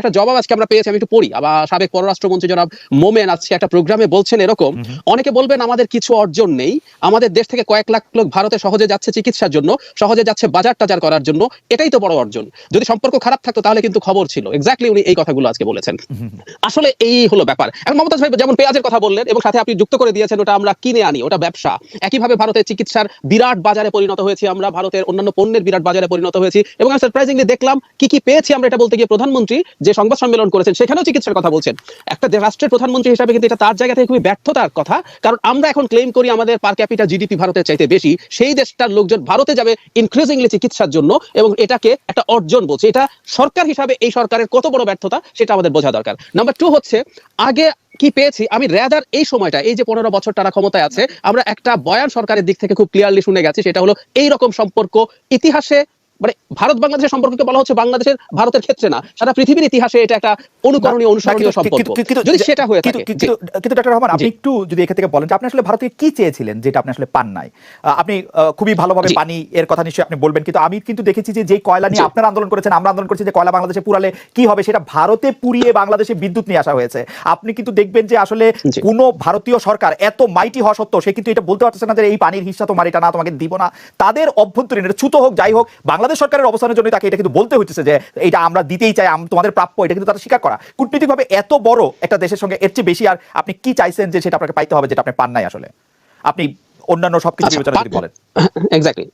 একটা জবাব আজকে আমরা পেয়েছি, আমি একটু পড়ি। আবার সাবেক পররাষ্ট্রমন্ত্রী জনাব মোমেন আজকে একটা প্রোগ্রামে বলছেন এরকম, অনেকে বলবেন আমাদের কিছু অর্জন নেই, আমাদের দেশ থেকে কয়েক লাখ লোক ভারতে সহজে যাচ্ছে চিকিৎসার জন্য, সহজে যাচ্ছে বাজার টাজার করার জন্য, এটাই তো বড় অর্জন। যদি সম্পর্ক খারাপ থাকতো তাহলে কিন্তু খবর ছিল। এক্স্যাক্টলি উনি এই কথাগুলো আজকে বলেছেন। আসলে এই হলো ব্যাপার। এখন মমতাজ ভাই যেমন পেঁয়াজের কথা বললেন এবং সাথে আপনি যুক্ত করে দিয়েছেন ওটা আমরা কিনে আনি, ওটা ব্যবসা। একইভাবে ভারতের চিকিৎসার বিরাট বাজারে পরিণত হয়েছি আমরা, ভারতের অন্যান্য পণ্যের বিরাট বাজারে পরিণত হয়েছি। এবং আমি সারপ্রাইজিংলি দেখলাম কি কি পেয়েছি আমরা, এটা বলতে গিয়ে প্রধানমন্ত্রী যে সংবাদ সম্মেলন করেছেন সেখানেও চিকিৎসার কথা বলছেন। একটা রাষ্ট্রের প্রধানমন্ত্রী হিসেবে কিন্তু এটা তার জায়গা থেকে খুবই ব্যর্থতার কথা, কারণ আমরা এখন ক্লেম করি আমাদের পার ক্যাপিটা জিডিপি ভারতের চাইতে বেশি, সেই দেশটার লোকজন ভারতে যাবে ইনক্রিজিংলি চিকিৎসার জন্য এবং এটাকে একটা অর্জন বলছে। এটা সরকার হিসাবে এই সরকারের কত বড় ব্যর্থতা সেটা আমাদের বোঝা দরকার। নাম্বার 2 হচ্ছে আগে কি পেয়েছি, আমি রেদার এই সময়টা, এই যে 15 বছর তারা ক্ষমতায় আছে, আমরা একটা বয়ান সরকারের দিক থেকে খুব ক্লিয়ারলি শুনে গেছি, সেটা হলো এই রকম সম্পর্ক ইতিহাসে, মানে ভারত বাংলাদেশের সম্পর্ককে বলা হচ্ছে বাংলাদেশের ভারতের ক্ষেত্রে না, সারা পৃথিবীর ইতিহাসে এটা একটা অনুকরণীয় অনুসরণীয় সম্পর্ক। যদি সেটা হয়ে থাকে, কিন্তু ডক্টর রহমান আপনি একটু যদি এখান থেকে বলেন যে আপনি আসলে ভারতে কি চেয়েছিলেন যেটা আপনি আসলে পান নাই। আপনি খুবই ভালোভাবে পানি এর কথা নিশ্চয়ই আপনি বলবেন, কিন্তু আমি কিন্তু দেখেছি যে যেই কয়লা নিয়ে আপনারা আন্দোলন করেছেন, আমরা আন্দোলন করেছি যে কয়লা বাংলাদেশে পুরালে কি হবে, সেটা ভারতে পুড়িয়ে বাংলাদেশে বিদ্যুৎ নিয়ে আসা হয়েছে। আপনি কিন্তু দেখবেন যে আসলে কোনো ভারতীয় সরকার এত মাইটি হওয়া সত্ত্বেও সে কিন্তু এটা বলতে পারছে না যে এই পানির হিস্সা তোমার, এটা না তোমাকে দিব না। তাদের অভ্যন্তরীণ এটা ছুতো হোক যাই হোক, বাংলাদেশ সরকারের অবস্থানের জন্য তাকে এটা কিন্তু বলতে হচ্ছে যে এটা আমরা দিতেই চাই, তোমাদের প্রাপ্য, এটা কিন্তু তারা স্বীকার করা। কূটনীতিকভাবে এত বড় একটা দেশের সঙ্গে এর চেয়ে বেশি আর আপনি কি চাইছেন যে সেটা আপনাকে পাইতে হবে যেটা আপনি পান নাই? আসলে আপনি অন্যান্য সবকিছু বিবেচনা যদি বলেন। এক্স্যাক্টলি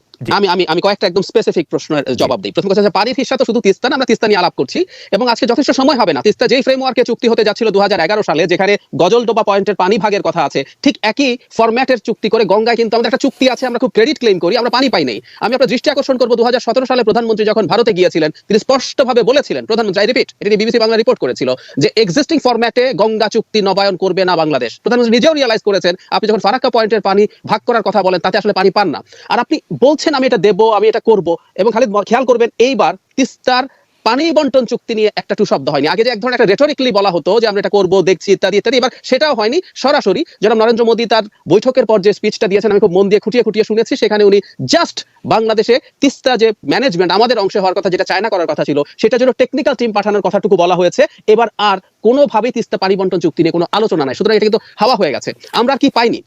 আমি কয়েকটা একদম স্পেসিফিক প্রশ্নের জবাব দিই। প্রথম কথা হচ্ছে পানির হিস্সা তো শুধু তিস্তা না, আমরা তিস্তা নিয়ে আলাপ করছি এবং আজকে যথেষ্ট সময় হবে না। তিস্তা যেই ফ্রেমওয়ার্কে চুক্তি হতে যাচ্ছিল 2011 সালে, যেখানে গজলডোবা পয়েন্টের পানি ভাগের কথা আছে, ঠিক একই ফরম্যাটের চুক্তি করে গঙ্গায় কিন্তু আমাদের একটা চুক্তি আছে, আমরা খুব ক্রেডিট ক্লেম করি, আমরা পানি পাই নাই। আমি আপনার দৃষ্টি আকর্ষণ করবো 2017 সালে প্রধানমন্ত্রী যখন ভারতে গিয়েছিলেন, তিনি স্পষ্টভাবে বলেছিলেন, প্রধানমন্ত্রী, আই রিপিট, এটি বিবিসি বাংলা রিপোর্ট করেছিল, যে এক্সিস্টিং ফরম্যাটে গঙ্গা চুক্তি নবায়ন করবে না বাংলাদেশ। প্রধানমন্ত্রী নিজেও রিয়ালাইজ করেছেন আপনি যখন ফারাক্কা পয়েন্টের পানি ভাগ করার কথা বলেন তাতে আসলে পানি পান না, আর আপনি বলছেন আমি এটা দেবো, আমি এটা করব। এবং খালিদ খেয়াল করবেন এইবার তিস্তার পানি বন্টন চুক্তি নিয়ে একটা টু শব্দ হয়নি। আগে যে এক ধরনের একটা রেটরিক্যালি বলা হতো যে আমরা এটা করব, দেখছি, ইত্যাদি ইত্যাদি, এবার সেটাও হয়নি। সরাসরি জনাব নরেন্দ্র মোদী তার বৈঠকের পর যে স্পিচটা দিয়েছেন আমি খুব মন দিয়ে খুঁটিয়ে খুঁটিয়ে শুনেছি, সেখানে উনি জাস্ট বাংলাদেশে তিস্তা যে ম্যানেজমেন্ট আমাদের অংশে হওয়ার কথা, যেটা চায়না করার কথা ছিল, সেটার জন্য টেকনিক্যাল টিম পাঠানোর কথাটুকু বলা হয়েছে। এবার আর কোনোভাবেই তিস্তা পানি বন্টন চুক্তি নিয়ে কোনো আলোচনা নাই। সুতরাং এটা কিন্তু হাওয়া হয়ে গেছে, আমরা আর কি পাইনি।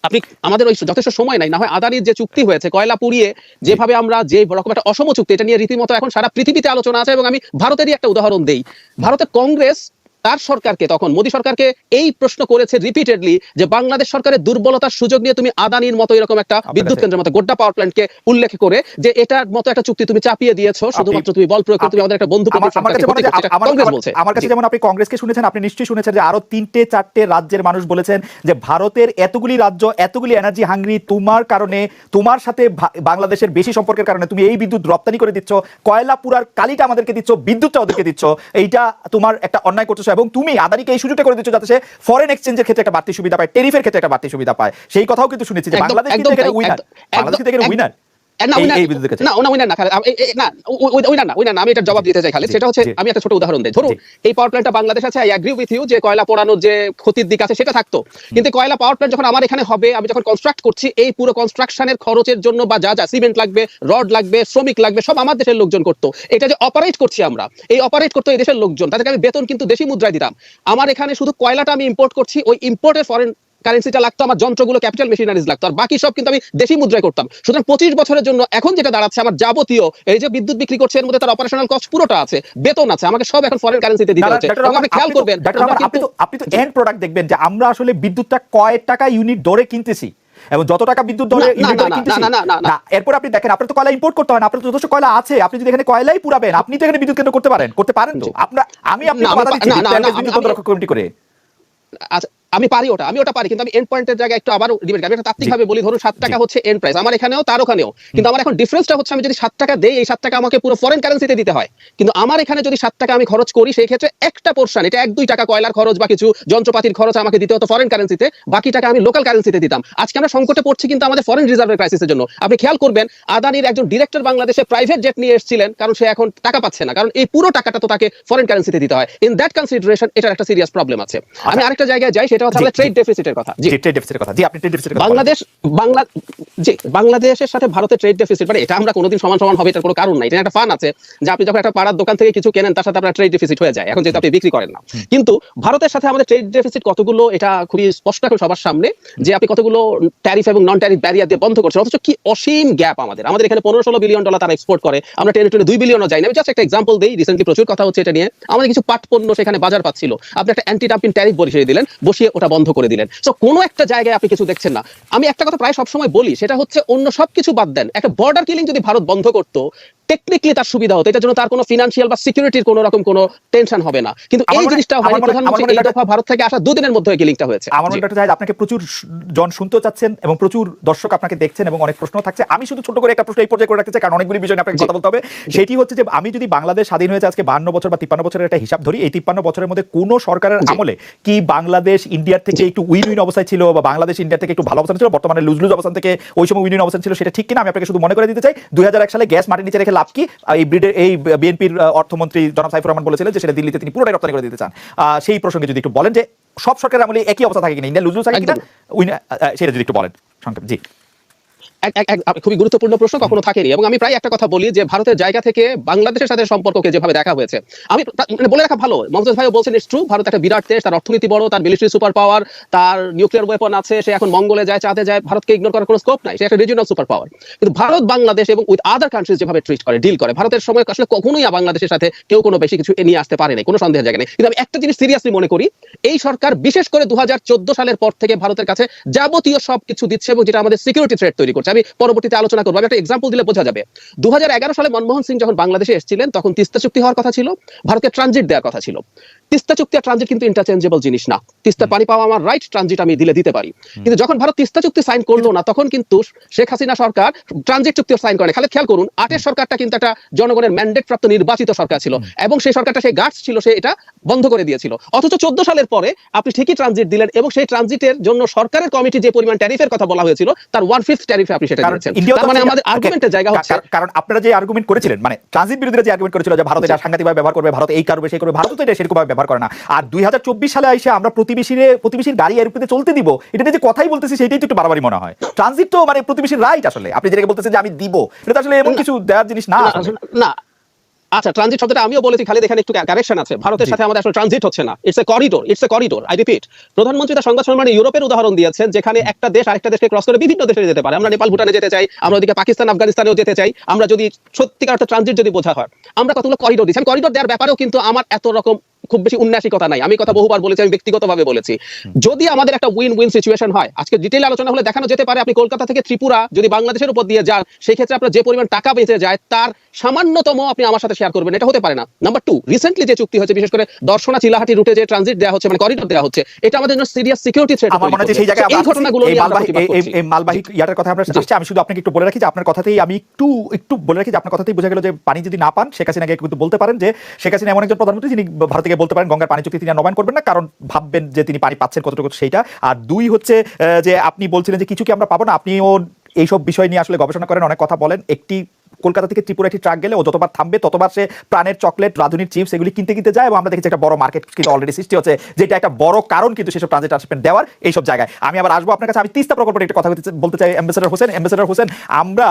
আপনি আমাদের ওই যথেষ্ট সময় নাই, না হয় আদানির যে চুক্তি হয়েছে কয়লা পুড়িয়ে, যেভাবে আমরা যে রকম একটা অসম চুক্তি, এটা নিয়ে রীতিমতো এখন সারা পৃথিবীতে আলোচনা আছে। এবং আমি ভারতেরই একটা উদাহরণ দেই, ভারতের কংগ্রেস তার সরকারকে, তখন মোদী সরকারকে এই প্রশ্ন করেছে রিপিটেডলি যে বাংলাদেশ সরকারের দুর্বলতার সুযোগ নিয়ে তুমি আদানির মতো এরকম একটা বিদ্যুৎ কেন্দ্রের মতো গোড্ডা পাওয়ার প্ল্যান্টকে উল্লেখ করে যে এটার মতো একটা চুক্তি তুমি চাপিয়ে দিয়েছো শুধুমাত্র তুমি বল প্রয়োগ করে, তুমি আমাদের একটা বন্ধু কংগ্রেস বলছে। আমার কাছে যেমন আপনি কংগ্রেসকে শুনেছেন, আপনি নিশ্চয়ই শুনেছেন যে আরো 3-4টে রাজ্যের মানুষ বলেছেন যে ভারতের এতগুলি রাজ্য, এতগুলি এনার্জি হাংরি, তোমার কারণে, তোমার সাথে বাংলাদেশের বেশি সম্পর্কের কারণে তুমি এই বিদ্যুৎ রপ্তানি করে দিচ্ছ, কয়লা পুরার কালিটা আমাদেরকে দিচ্ছ, বিদ্যুৎটা ওদেরকে দিচ্ছ, এইটা তোমার একটা অন্যায় করতেছো। এবং তুমি আদানিকে এই সুযোগটা করে দিচ্ছ যাতে সে ফরেন এক্সচেঞ্জের ক্ষেত্রে একটা বাড়তি সুবিধা পায়, টেরিফের ক্ষেত্রে একটা বাড়তি সুবিধা পায়। সেই কথাও কিন্তু শুনেছি যে বাংলাদেশ কিন্তু এখানে উইনার, বাংলাদেশ কিন্তু এখানে উইনার। আমি একটা জবাব দিতে চাই খালিদ, সেটা হচ্ছে আমি একটা ছোট উদাহরণ দিই। ধরুন এই পাওয়ার প্ল্যান্টটা বাংলাদেশ আছে, আই এগ্রি উইথ ইউ যে কয়লা পোড়ানোর যে ক্ষতির দিক আছে সেটা থাকতো, কিন্তু কয়লা পাওয়ার প্ল্যান্ট যখন আমার এখানে হবে, আমি যখন কনস্ট্রাক্ট করছি, এই পুরো কনস্ট্রাকশনের খরচের জন্য বা যা যা সিমেন্ট লাগবে, রড লাগবে, শ্রমিক লাগবে, সব আমার দেশের লোকজন করতো। এটা যে অপারেট করছি আমরা, এই অপারেট করতো এই দেশের লোকজন, তাদেরকে আমি বেতন কিন্তু দেশি মুদ্রায় দিতাম। আমার এখানে শুধু কয়লাটা আমি ইম্পোর্ট করছি, ওই ইম্পোর্টের ফরেন কারেন্সিটা লাগতো, আমার যন্ত্রগুলো ক্যাপিটাল মেশিনারিজ লাগতো, আর বাকি সব কিন্তু আমি দেশি মুদ্রায় করতাম। সুতরাং 25 বছরের জন্য এখন যেটা দাঁড়াচ্ছে, আমার যাবতীয় এই যে বিদ্যুৎ বিক্রি করছে এর মধ্যে তার অপারেশনাল কস্ট পুরোটা আছে, বেতন আছে, আমাকে সব এখন ফরেন কারেন্সিতে দিতে হচ্ছে। আপনি খেয়াল করবেন, আপনি তো এন্ড প্রোডাক্ট দেখবেন যে আমরা আসলে বিদ্যুৎটা কয় টাকা ইউনিট দরে কিনতেছি এবং যত টাকা বিদ্যুৎ দরে ইউনিট দরে কিনতেছি না, এরপর আপনি দেখেন আপনার তো কয়লা ইম্পোর্ট করতে হয় না, আপনার তো যথেষ্ট কয়লা আছে, আপনি যদি এখানে কয়লাই পুরাবেন, আপনি তো এখানে বিদ্যুৎ কেন্দ্র করতে পারেন তো। আমি বাধা দিচ্ছি বিদ্যুৎ রক্ষা কমিটি করে। আচ্ছা আমি পারি, আমি ওটা পারি, কিন্তু আমি এন্ড পয়েন্টের জায়গায় একটু আবার ডিবেট করি। আমি একটা তাত্ত্বিকভাবে বলি, ধরুন 7 টাকা হচ্ছে এন্ড প্রাইস আমার এখানেও তার ওখানেও, কিন্তু আমার এখন ডিফারেন্সটা হচ্ছে আমি যদি 7 টাকা দেই, এই 7 টাকা আমাকে পুরো ফরেন কারেন্সিতে দিতে হয়, কিন্তু আমার এখানে যদি 7 টাকা আমি খরচ করি, সেই ক্ষেত্রে একটা পোরশন, এটা 1-2 টাকা কয়লার খরচ বা কিছু যন্ত্রপাতির খরচ আমাকে দিতে হতো ফরেন কারেন্সিতে, বাকি টাকা আমি লোকাল কারেন্সিতে দিতাম। আজকে আমরা সংকটে পড়ছি কিন্তু আমাদের ফরেন রিজার্ভের ক্রাইসিসের জন্য। আপনি খেয়াল করবেন আদানির একজন ডিরেক্টর বাংলাদেশে প্রাইভেট জেট নিয়ে এসেছিলেন, কারণ সে এখন টাকা পাচ্ছে না, কারণ এই পুরো টাকাটা তো তাকে ফরেন কারেন্সিতে দিতে হয়। ইন দ্যাট কনসিডারেশন এটার একটা সিরিয়াস প্রবলেম আছে। আমি আরেকটা জায়গায় যাই, সেটা হচ্ছে আমাদের ট্রেড ডেফিসিটের কথা। জি, ট্রেড ডেফিসিটের কথা। জি, আপনি ট্রেড ডেফিসিটের কথা বাংলাদেশের সাথে ভারতের ট্রেড ডেফিসিট, মানে এটা আমরা কোনোদিন সমান সমান হবে এটার কোনো কারণ নাই। এটা একটা ফান আছে যে আপনি যখন একটা পাড়ার দোকান থেকে কিছু কেনেন তার সাথে আপনার ট্রেড ডেফিসিট হয়ে যায়, এখন যেহেতু আপনি বিক্রি করেন না। কিন্তু ভারতের সাথে আমাদের ট্রেড ডেফিসিট কতগুলো, এটা খুবই স্পষ্ট এখন সবার সামনে যে আপনি কতগুলো ট্যারিফ এবং নন ট্যারিফ ব্যারিয়ার দিয়ে বন্ধ করছেন, অথচ কি অসীম গ্যাপ আমাদের এখানে 15-16 বিলিয়ন ডলার তারা এক্সপোর্ট করে, আমরা টেনে 2 বিলিয়নও যাই না। আমি জাস্ট একটা এক্সাম্পল দিই, রিসেন্টলি প্রচুর কথা হচ্ছে এটা নিয়ে, আমাদের কিছু পাট পণ্য সেখানে বাজার পাচ্ছিল, আপনি একটা অ্যান্টি ডাম্পিং ট্যারিফ বসিয়ে দিলেন, বসিয়ে ওটা বন্ধ করে দিলেন। সো কোনো একটা জায়গায় আপনি কিছু দেখছেন না। আমি একটা কথা প্রায় সবসময় বলি, সেটা হচ্ছে অন্য সবকিছু বাদ দেন, একটা বর্ডার কিলিং যদি ভারত বন্ধ করতো টেকনিক্যালি তার সুবিধা হতো, এটার জন্য তার কোনো ফিনান্সিয়াল বা সিকিউরিটির কোনো রকম কোনো টেনশন হবে না। কিন্তু এই জিনিসটা হয়নি, প্রধানমন্ত্রী এই দফা ভারত থেকে আসা 2 দিনের মধ্যে কিলিংটা হয়েছে। আমার মনে হয় আপনাকে প্রচুর জন শুনতে চাচ্ছেন এবং প্রচুর দর্শক আপনাকে দেখছেন এবং অনেক প্রশ্ন থাকছে। আমি শুধু ছোট করে একটা প্রশ্ন এই পর্যায়ে করে রাখতে চাই, কারণ অনেকগুলি বিষয় নিয়ে আপনাকে কথা বলতে হবে। সেটি হচ্ছে যে আমি যদি বাংলাদেশ স্বাধীন হয়েছে আজকে 52 বছর বা 53 বছরের একটা হিসাব ধরি, এই 53 বছরের মধ্যে কোন সরকারের আমলে কি বাংলাদেশ ইন্ডিয়ার থেকে একটু উইন অবস্থায় ছিল বা বাংলাদেশ ইন্ডিয়ার থেকে একটু ভালো অবস্থান ছিল, বর্তমানে লুজ অবস্থান থেকে ওই সময় উইন অবস্থান ছিল, সেটা ঠিক কিনা আমি আপনাকে শুধু মনে করে দিতে চাই। 2001 সালে গ্যাস মাটির নিচে রেখে লাভ কি, এই বিএনপির অর্থমন্ত্রী জনাব সাইফুর রহমান বলেছিলেন যে সেটা দিল্লিতে তিনি পুরোটাই রপ্তানি করে দিতে চান। সেই প্রসঙ্গে যদি একটু বলেন যে সব সরকারের আমলে একই অবস্থা থাকে কিনা, ইন্ডিয়া লুজ থাকে কিনা, সেটা যদি একটু বলেন সংক্ষেপ। জি, খুবই গুরুত্বপূর্ণ প্রশ্ন, কখনো থাকেনি। এবং আমি প্রায় একটা কথা বলি যে ভারতের জায়গা থেকে বাংলাদেশের সাথে সম্পর্ককে যেভাবে দেখা হয়েছে, আমি বলে রাখা ভালো, মমতাজ ভাইও বলছেন ইটস ট্রু, ভারত একটা বিরাট দেশ, তার অর্থনীতি বড়, তার মিলিটারি সুপার পাওয়ার, তার নিউক্লিয়ার ওয়েপন আছে, সে এখন মঙ্গলে যায়, চাঁদে যায়, ভারতকে ইগনোর করার কোনো স্কোপ নাই, সে একটা রিজিওনাল সুপার পাওয়ার। কিন্তু ভারত বাংলাদেশ এবং উইথ আদার কান্ট্রিজ যেভাবে ট্রিট করে, ডিল করে, ভারতের সময় আসলে কখনোই বাংলাদেশের সাথে কেউ কোনো বেশি কিছু নিয়ে আসতে পারে না, কোনো সন্দেহের জায়গা নেই। কিন্তু আমি একটা জিনিস সিরিয়াসলি মনে করি, এই সরকার বিশেষ করে 2014 সালের পর থেকে ভারতের কাছে যাবতীয় সবকিছু দিচ্ছে এবং যেটা আমাদের সিকিউরিটি থ্রেট তৈরি করছে। আমি পরবর্তীতে আলোচনা করবো, আমি একটা এক্সাম্পল দিলে বোঝা যাবে। 2011 সালে মনমোহন সিং যখন বাংলাদেশে এসেছিলেন, তখন তিস্তা চুক্তি হওয়ার কথা ছিল, ভারতকে ট্রানজিট দেওয়ার কথা ছিল। তিস্তা চুক্তি আর ট্রানজিট কিন্তু ইন্টারচেঞ্জেবল জিনিস না। তিস্তার পানি পাওয়া আমার রাইট, ট্রানজিট আমি দিতে পারি। কিন্তু যখন ভারত তিস্তা চুক্তি সাইন করলো না, তখন কিন্তু শেখ হাসিনা সরকার ট্রানজিট চুক্তি সাইন করে না। খালি খেয়াল করুন, 8 সরকারটা কিন্তু একটা জনগণের ম্যান্ডেট প্রাপ্ত নির্বাচিত সরকার ছিল এবং সেই সরকারটা সেই গার্ডস ছিল, সে এটা বন্ধ করে দিয়েছিল। অথচ 14 সালের পরে আপনি ঠিকই ট্রানজিট দিলেন এবং সেই ট্রানজিটের জন্য সরকারের কমিটি যে পরিমাণ ট্যারিফের কথা বলা হয়েছিল তার 1/5 ট্যারিফে আপনি সেটা দিয়েছেন। তার মানে আমাদের আর্গুমেন্টের জায়গা হচ্ছে, কারণ আপনারা যে আর্গুমেন্ট করেছিলেন, মানে ট্রানজিট বিরোধীরা যে আর্গুমেন্ট করেছিল যে ভারত এটা সাংঘাতিকভাবে ব্যবহার করবে, ভারত এই করবে সেই করবে, ভারত তো এটা সেরকমভাবে ব্যবহার করে না। আর 2024 সালে এসে আমরা প্রতিবেশীর গাড়ি এরোপ্লেনে চলতে দিব, এটা যে কথাই বলতেছি সেটাই তো একটু বারবারই মনে হয়। ট্রানজিট তো মানে প্রতিবেশীর রাইট, আসলে আপনি যেটাকে বলতেছেন যে আমি দিব, এটা আসলে এমন কিছু দেওয়ার জিনিস না। না, আচ্ছা, ট্রানজিট শব্দটা আমিও বলেছি, খালি এখানে একটু কারেকশন আছে। ভারতের সাথে আমাদের আসলে ট্রানজিট হচ্ছে না, it's a corridor, I repeat. প্রধানমন্ত্রী তার সংবাদ সম্মেলনে ইউরোপের উদাহরণ দিয়েছেন, যেখানে একটা দেশ আরেকটা দেশকে ক্রস করে বিভিন্ন দেশে যেতে পারে। আমরা নেপাল ভুটানে যেতে চাই, আমরা ওদিকে পাকিস্তান আফগানিস্তানেও যেতে চাই। আমরা যদি সত্যিকার অর্থে ট্রানজিট যদি বোঝা হয়, আমরা কতগুলো করিডোর দিচ্ছি। করিডোর দেওয়ার ব্যাপারেও কিন্তু আমার এত রকম খুব বেশি উন্নাসিকতা নাই। আমি কথা বহুবার বলেছি, আমি ব্যক্তিগতভাবে বলেছি, যদি আমাদের একটা উইন সিচুয়েশন হয়, আজকে ডিটেইল আলোচনা হলে দেখানো যেতে পারে, আপনি কলকাতা থেকে ত্রিপুরা যদি বাংলাদেশের উপর দিয়ে যান, সেই ক্ষেত্রে আপনার যে পরিমাণ টাকা বেঁচে যায় তার সামান্যতম আপনি আমার সাথে শেয়ার করবেন, এটা হতে পারে না। নাম্বার 2, রিসেন্টলি যে চুক্তি হয়েছে, বিশেষ করে দর্শনা চিলাহাটি রুটে যে ট্রানজিট দেওয়া হচ্ছে, মানে করিডোর দেওয়া হচ্ছে, এটা আমাদের জন্য সিরিয়াস সিকিউরিটি থ্রেট। আমার মনে হয় সেই জায়গায় এই ঘটনাগুলো নিয়ে এই মালবাহী ইয়াটার কথা আমরা আসছে। আমি শুধু আপনাকে একটু বলে রাখি যে আপনার কথাতেই আমি একটু বলে রাখি যে আপনার কথাতেই বোঝা গেল যে পানি যদি না পান, শেখ হাসিনাকে কিন্তু বলতে পারেন যে শেখ হাসিনা এমন একজন প্রধানমন্ত্রী যিনি ভারত থেকে বলতে পারেন গঙ্গার পানি চুক্তি তিনি নবায়ন করবেন না, কারণ ভাববেন যে তিনি পানি পাচ্ছেন কতটুকু সেইটা। আর 2 হচ্ছে যে আপনি বলছিলেন যে কিছু কি আমরা পাবো না, আপনিও এইসব বিষয় নিয়ে আসলে গবেষণা করেন, অনেক কথা বলেন। একটি কলকাতা থেকে ত্রিপুরা একটি ট্রাক গেলে ও যতবার থামবে ততবার সে প্রাণের চকলেট, রাধুনির চিপস এগুলি কিনতে যায় এবং আমরা দেখেছি একটা বড় মার্কেট কিন্তু অলরেডি সৃষ্টি হচ্ছে, যেটা একটা বড় কারণ কিন্তু সেসব ট্রানজিট ট্রান্সপোর্ট দেওয়ার এইসব জায়গায়। আমি আবার আসবো আপনার কাছে, আমি তিস্তা প্রকল্পের একটা কথা বলতে চাই। অ্যাম্বাসেডর হোসেন, আমরা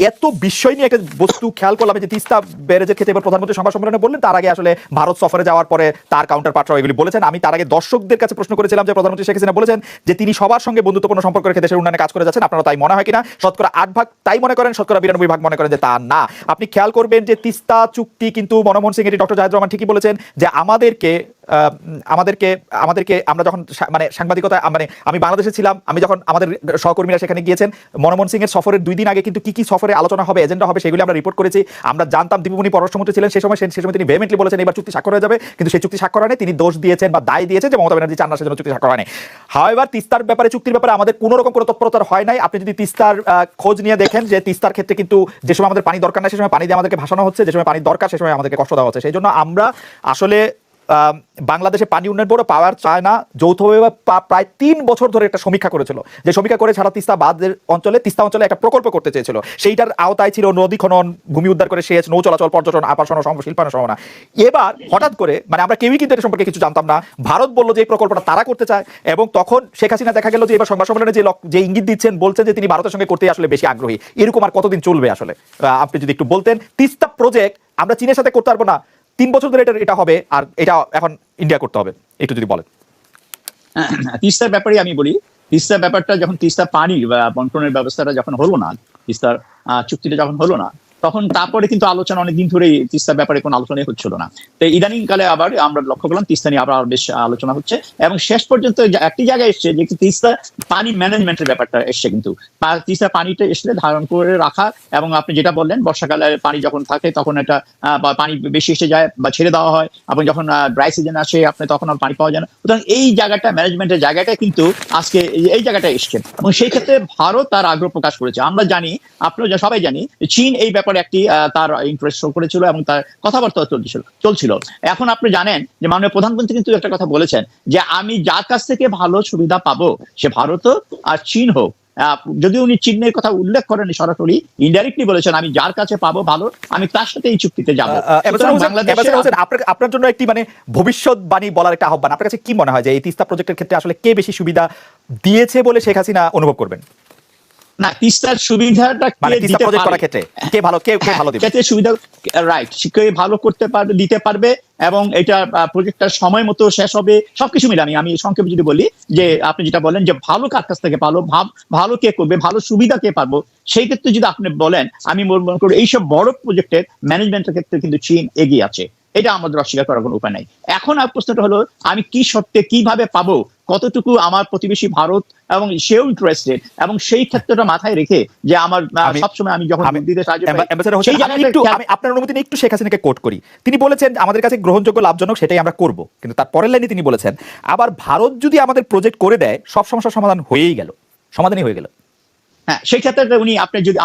এত বিষয় নিয়ে একটা বস্তু খেয়াল করলাম যে তিস্তা ব্যারেজের ক্ষেত্রে এবার প্রধানমন্ত্রী সংবাদ সম্মেলনে বললেন, তার আগে আসলে ভারত সফরে যাওয়ার পরে তার কাউন্টার পার্টরাও এগুলি বলেছেন। আমি তার আগে দর্শকদের কাছে প্রশ্ন করেছিলাম যে প্রধানমন্ত্রী শেখ হাসিনা বলেছেন যে তিনি সবার সঙ্গে বন্ধুত্বপূর্ণ সম্পর্ক রেখে দেশের উন্নয়নে কাজ করে যাচ্ছেন। আপনারা তাই মনে হয় কিনা? শতকরা 8 ভাগ তাই মনে করেন, শতকরা 92 ভাগ মনে করেন যে তা না। আপনি খেয়াল করবেন যে তিস্তা চুক্তি কিন্তু মনমোহন সিং, এটি ডক্টর জাহিদ রহমান ঠিকই বলেছেন যে আমাদেরকে আমরা যখন মানে সাংবাদিকতা, মানে আমি বাংলাদেশে ছিলাম, আমি যখন আমাদের সহকর্মীরা সেখানে গিয়েছেন, মনমোহন সিং এর সফরের 2 দিন আগে কিন্তু কি সফরে আলোচনা হবে, এজেন্ডা হবে, সেগুলি আমরা রিপোর্ট করেছি। আমরা জানতাম দীপুমণি পররাষ্ট্রমন্ত্রী ছিলেন সেই সময় তিনি ভেহেমেন্টলি বলেছেন এবার চুক্তি স্বাক্ষর হয়ে যাবে, কিন্তু সেই চুক্তি স্বাক্ষর হয়নি। তিনি দোষ দিয়েছেন বা দায় দিয়েছেন যে মমতা ব্যানার্জি চান না সেজন্য চুক্তি স্বাক্ষর হয়নি। হাওয়েভার তিস্তার চুক্তির ব্যাপারে আমাদের কোনো রকম কোনো তৎপরতা হয় নাই। আপনি যদি তিস্তার খোঁজ নিয়ে দেখেন যে তিস্তার ক্ষেত্রে কিন্তু যে সময় আমাদের পানি দরকার না সে সময় পানি দিয়ে আমাদেরকে ভাসানো হচ্ছে, যে সময় পানি দরকার সে সময় আমাদেরকে কষ্ট দেওয়া হচ্ছে। সেই জন্য আমরা আসলে বাংলাদেশে পানি উন্নয়ন বোর্ড পাওয়ার চায় না যৌথভাবে প্রায় 3 বছর ধরে একটা সমীক্ষা করেছিল, যে সমীক্ষা করে সারা তিস্তা বাঁধের অঞ্চলে, তিস্তা অঞ্চলে একটা প্রকল্প করতে চেয়েছিল। সেইটার আওতায় ছিল নদী খনন, ভূমি উদ্ধার করে সেচ, নৌ চলাচল, পর্যটন, আবাসন ও শিল্পায়ন সম্ভাবনা। এবার হঠাৎ করে মানে আমরা কেউই কিন্তু এটা সম্পর্কে কিছু জানতাম না, ভারত বলল যে এই প্রকল্পটা তারা করতে চায়, এবং তখন শেখ হাসিনা দেখা গেল যে এবার সংবাদ সম্মেলনে যে ইঙ্গিত দিচ্ছেন, বলছেন যে তিনি ভারতের সঙ্গে করতে আসলে বেশি আগ্রহী। এরকম আর কতদিন চলবে আসলে আপনি যদি একটু বলতেন। তিস্তা প্রজেক্ট আমরা চীনের সাথে করতে পারবো না, 3 বছর ধরে এটা হবে, আর এটা এখন ইন্ডিয়া করতে হবে, একটু যদি বলেন। তিস্তার ব্যাপারে আমি বলি, তিস্তার ব্যাপারটা যখন তিস্তা পানি বা বন্টনের ব্যবস্থাটা যখন হলো না, তিস্তার চুক্তিটা যখন হলো না, তখন তারপরে কিন্তু আলোচনা অনেকদিন ধরেই তিস্তার ব্যাপারে কোনো আলোচনাই হচ্ছিল না। তো ইদানিং কালে আবার আমরা লক্ষ্য করলাম তিস্তা নিয়ে আবার বেশ আলোচনা হচ্ছে, এবং শেষ পর্যন্ত একটি জায়গায় এসছে যে তিস্তা পানি ম্যানেজমেন্টের ব্যাপারটা এসছে। কিন্তু তিস্তা পানিটা এসলে ধারণ করে রাখা, এবং আপনি যেটা বললেন বর্ষাকালে পানি যখন থাকে তখন এটা পানি বেশি এসে যায় বা ছেড়ে দেওয়া হয়, এবং যখন ড্রাই সিজন আসে আপনি তখন আর পানি পাওয়া যায় না। সুতরাং এই জায়গাটা ম্যানেজমেন্টের জায়গাটা কিন্তু আজকে এই জায়গাটা এসছে, এবং সেই ক্ষেত্রে ভারত তার আগ্রহ প্রকাশ করেছে। আমরা জানি, আপনারা সবাই জানি, চীন এই ব্যাপারে একটি তার ইন্টারেস্ট শো করেছিল এবং তার কথাবার্তা চলছিল। এখন আপনি জানেন যে মাননীয় প্রধানমন্ত্রী কিন্তু একটা কথা বলেছেন যে আমি যার কাছ থেকে ভালো সুবিধা পাবো, সে ভারত হোক আর চীন হোক। যদি উনি চীনের কথা উল্লেখ করেন সরাসরি, ইনডাইরেক্টলি বলেছেন আমি যার কাছে পাবো ভালো, আমি তার সাথে এই চুক্তিতে যাবো। আপনার জন্য একটি মানে ভবিষ্যৎবাণী বলার একটা আহ্বান, আপনার কাছে কি মনে হয় যে এই তিস্তা প্রজেক্টের ক্ষেত্রে আসলে কে বেশি সুবিধা দিয়েছে বলে শেখ হাসিনা অনুভব করবেন? না, তিস্তার সুবিধাটা কে ভালো দিবে, সুবিধা রাইট, কে ভালো করতে পারবে, দিতে পারবে, এবং এটা প্রজেক্টটা সময় মতো শেষ হবে, সবকিছু মিলে আমি সংক্ষেপে যদি বলি যে আপনি যেটা বলেন যে ভালো কার কাছ থেকে ভালো কে করবে, ভালো সুবিধা কে পারবো, সেই ক্ষেত্রে যদি আপনি বলেন, আমি মনে করি এইসব বড় প্রজেক্টের ম্যানেজমেন্টের ক্ষেত্রে কিন্তু চীন এগিয়ে আছে, এটা আমাদের অস্বীকার করার কোনো উপায় নাই। এখন প্রশ্নটা হলো আমি কি শর্তে কিভাবে পাবো, কতটুকু আমার প্রতিবেশী ভারত এবং সেও ইন্টারেস্টেড, এবং সেই ক্ষেত্রটা মাথায় রেখে যে আমার সবসময় আমি যখন দিতে সাহায্য আমি আপনার অনুমতি নিয়ে একটু শেখ হাসিনাকে কোট করি। তিনি বলেছেন আমাদের কাছে গ্রহণযোগ্য লাভজনক সেটাই আমরা করব, কিন্তু তার পরের লাইনে তিনি বলেছেন আবার ভারত যদি আমাদের প্রজেক্ট করে দেয় সব সমস্যার সমাধানই হয়ে গেল। হ্যাঁ, সেই ক্ষেত্রে উনি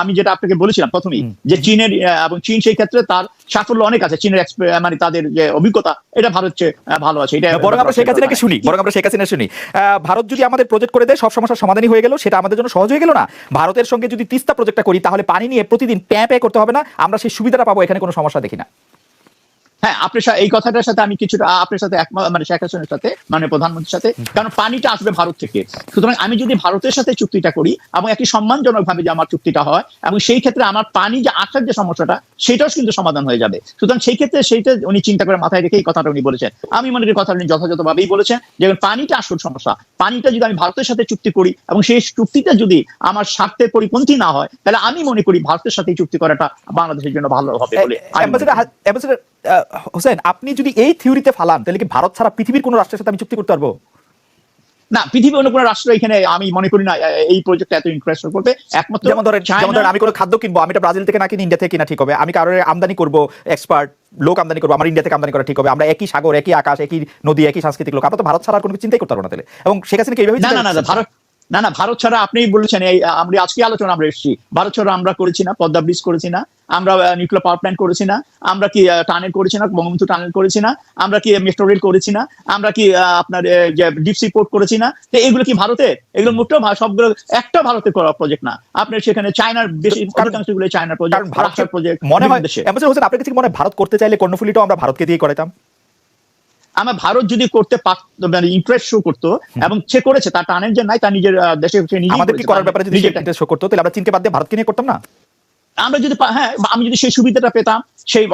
আমি যেটা আপনাকে বলেছিলাম প্রথমেই, যে চীনের এবং চীন সেই ক্ষেত্রে তার সাফল্য অনেক আছে, চীনের মানে তাদের যে অভিজ্ঞতা এটা ভারত ভালো আছে। এটা বরং আমরা শেখ হাসিনা শুনি, ভারত যদি আমাদের প্রজেক্ট করে দেয় সব সমস্যার সমাধানই হয়ে গেল, সেটা আমাদের জন্য সহজ হয়ে গেল না? ভারতের সঙ্গে যদি তিস্তা প্রজেক্টটা করি তাহলে পানি নিয়ে প্রতিদিন প্যাঁ করতে হবে না, আমরা সেই সুবিধাটা পাবো, এখানে কোনো সমস্যা দেখি না। হ্যাঁ, আপনার এই কথাটার সাথে আমি কিছুটা আপনার সাথে একমত, মানে শেখ হাসিনার সাথে, মানে প্রধানমন্ত্রীর সাথে, কারণ পানিটা আসবে ভারত থেকে। সুতরাং আমি যদি ভারতের সাথে চুক্তিটা করি এবং একটি সম্মানজনক ভাবে যে আমার চুক্তিটা হয়, এবং সেই ক্ষেত্রে আমার পানি যে আসার যে সমস্যাটা সেটাও কিন্তু সমাধান হয়ে যাবে। সুতরাং সেই ক্ষেত্রে সেইটা উনি চিন্তা করে মাথায় রেখে এই কথাটা উনি বলেছেন। আমি মনে করি কথাটা উনি যথাযথভাবেই বলেছেন, যে পানিটা আসল সমস্যা, পানিটা যদি আমি ভারতের সাথে চুক্তি করি এবং সেই চুক্তিটা যদি আমার স্বার্থের পরিপন্থী না হয়, তাহলে আমি মনে করি ভারতের সাথে চুক্তি করাটা বাংলাদেশের জন্য ভালো হবে বলে। হোসেন, আপনি যদি এই থিওরিতে ফালান তাহলে কি ভারত ছাড়া পৃথিবীর কোন রাষ্ট্রের সাথে আমি চুক্তি করতে পারবো? না, পৃথিবীর অন্য কোনো রাষ্ট্র এখানে আমি মনে করি না এই প্রজেক্টে এত ইন্টারেস্ট করবে। একমাত্র যেমন ধরেন আমি কোনো খাদ্য কিনবো, আমি এটা ব্রাজিল থেকে না কিনে ইন্ডিয়া থেকে কিনা ঠিক হবে? আমি কারোর আমদানি করবো, এক্সপার্ট লোক আমদানি করবো, আমার ইন্ডিয়া থেকে আমদানি করা ঠিক হবে? আমরা একই সাগর, একই আকাশ, একই নদী, একই সাংস্কৃতিক লোক, আমরা তো ভারত ছাড়া কোনো চিন্তাই করতে পারবো না তাহলে। এবং শেখ হাসিনা এইভাবে ভারত ছাড়া আপনি বলেছেন, এই আমরা আজকে আলোচনা আমরা এসেছি, ভারত ছাড়া আমরা করেছি না, পদ্মা ব্রিজ করেছি না, আমরা নিউক্লিয়ার পাওয়ার প্ল্যান্ট করেছি না, আমরা কি টানেল করেছি না, বঙ্গবন্ধু টানেল করেছি না, আমরা কি মেট্রো রেল করেছি না, আমরা কি আপনার যে ডিপ সি পোর্ট করেছি না? তো এগুলো কি ভারতে? এগুলো মোটেও সবগুলো একটা ভারতে করা প্রজেক্ট না। আপনার সেখানে চায়নার বেশি অধিকাংশগুলো চায়নার প্রজেক্ট, ভারতের প্রজেক্ট মনে হয়। হোসেন, আপনার কাছে মনে হয় ভারত করতে চাইলে কর্ণফুলীটাও আমরা ভারতকে দিয়ে করাতাম? আমার ভারত যদি করতে পারতো, মানে ইন্টারেস্ট শো করতো, এবং সে করেছে, তার টানেল যে নাই, তার নিজের দেশে আমাদের কি করার ব্যাপারে যদি ইন্টারেস্ট শো করতো, তাহলে আমরা চীনকে বাদ দিয়ে ভারতকে নিয়ে করতাম না? আমরা যদি আমি যদি সেই সুবিধাটা পেতাম, সেই